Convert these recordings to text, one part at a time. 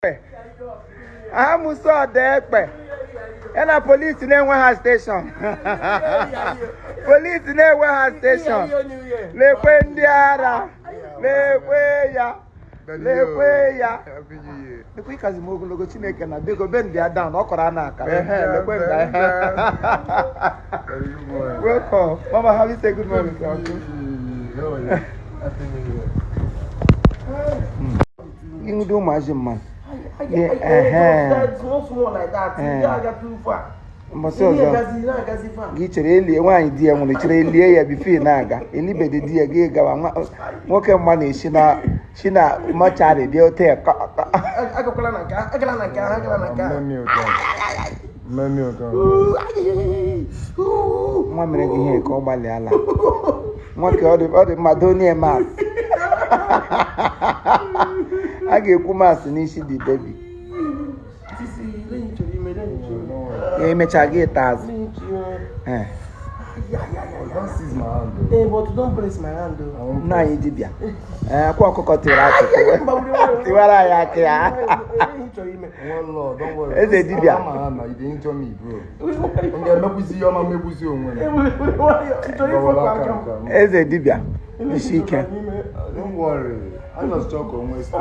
I'm so there. And a police in one station. Police in one station. Le Pendiara. Le Weya. Le Weya. The quick as Mogo go to make and they go bend their down. Okorana. Welcome. Mama, how you say good morning? You do my man. It's not small like that. I got too far. Get really one idea when it's really a buffet naga. Anybody dear gay gawa. What can money? She not much at it. They'll take a one minute here, call by the Allah. What got the Madonia mass? I gave Kumas and she did baby. You may get us. Don't seize my hand. But don't press my hand. No, you did. One Lord, don't worry. Is it Dibia? You didn't injure me, bro. Is it Dibia? She can. Don't worry. I just talk on my space.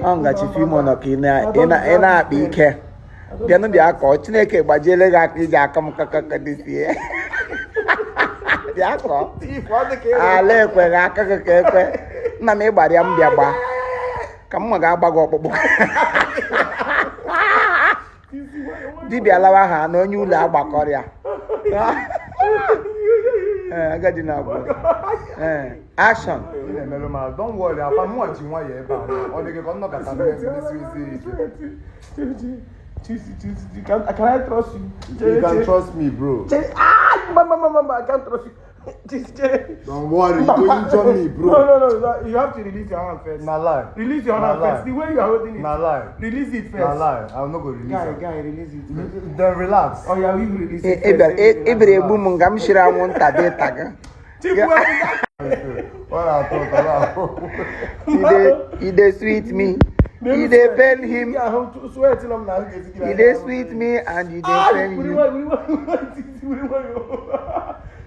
Anga chiefimocomedylatest ina bike. Dia no dia ko Chineke gbajele ga ija akam kaka this year. Dia ko. Ale kwe ga kaka kekwe. Na me gbari am bia gba. Ka m ga agba go okpukpu. Dibia lawa ha na onye ụlọ agbakọrịa. Agadi na agbo. Action. Don't worry, I'm watching why you're about. Or they can knock at Can I trust you? You can trust me, bro. Mama, I can't trust you. Don't worry, you don't injure me, bro. No. You have to release your hand first. Nah lie. Release your hand first. The way you are holding it. Nah lie. Release it first. Nah lie. I'm not going to release it. Guy, release it. Then relax. Oh yeah, we will release it first. Ibre bumu ngam shira won tabe taga. What I thought. He dey sweet me. He dey pain him. He dey sweet me and he dey pain him.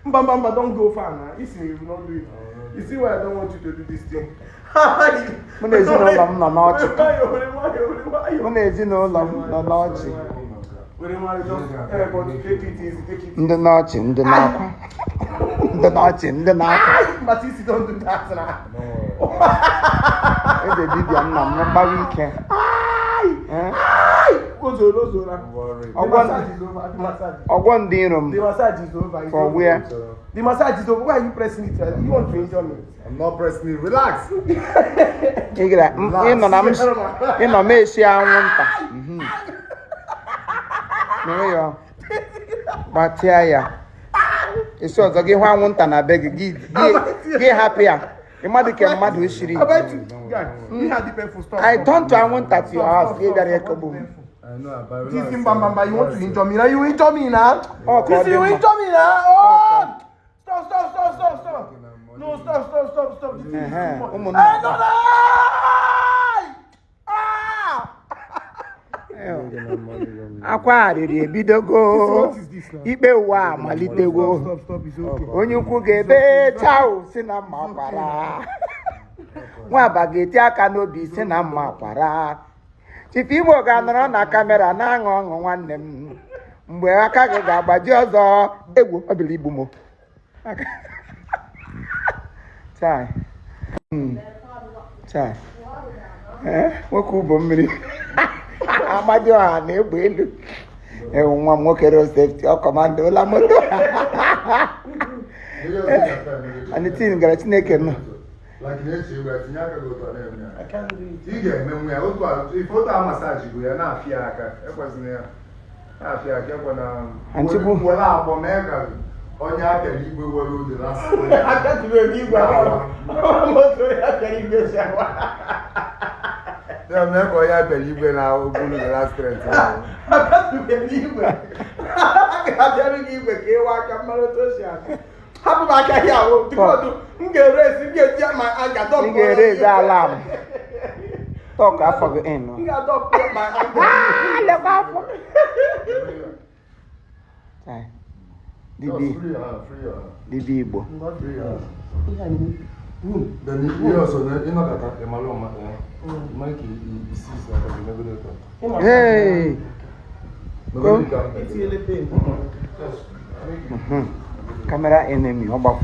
Bamba, don't go far now. You see, you will not do it. You see why I don't want you to do this thing. Muna ezinụlọ m nọ n'ọchị. Ndị n'ọchị, ndị n'akwa. Ndị n'ọchị, ndị n'akwa. But you don't do that now. Eze dibịa nna m gbawa ike. Ọgwọ ndị iro m. The massage is over. For where? The massage is over. Why are you pressing it? You want to enjoy me? I'm not pressing it. Relax. Ịnọ m esi anwụnta. Mere ya. Gbatịa ya. Esi ọzọ gị hụ anwụnta na be gị hapụ ya. Mmadụ ke mmadụ esiri. I turn to anwụnta to your house. Ị bịara ekogbu m. I know about this. You want to injure me now? You injure me now? Oh, you injure me now? Oh! Stop! No, stop. No! Akwa arịrị ebidogo. Ikpe ụwa amalitego. Onye ukwu ga-ebe chao si na mma kwara. Nwaba ga-eti aka n'obi si na mma kwara. Chief Igbo ga-anọrọ na kamera na-aṅụ ọṅụ nwanne m. Mgbe aka gị ga-agbaji ọzọ egwu ọbịla igbu m. Chai. Nwoke ụbọ mmiri. Amadi ọha na-egbu elu. Ewu nwa m nwoke road safety ọ kọmanda ụla moto. Anitin gara Chineke nọ. Like this, you got to go to them. I can't do it. You get me. We are going to if you massage, we are not fiaka. It was near. Not fiaka. And you go. Well, I'm Omega. On your bed, you will do the last. I can't do it. You go. I'm not going to tell you this. I'm not going to tell you when I will do the last thread. I can't do it. I can't tell you when I walk up my Happy back here. Because you get raised, you get my anger. You get raised alarm. Talk, I forget. You got to put my anger. Ah, look out. Dibi Igbo. Then you also know that Mikey sees that you never do that. Hey. It's really pain. Camera enemy, how about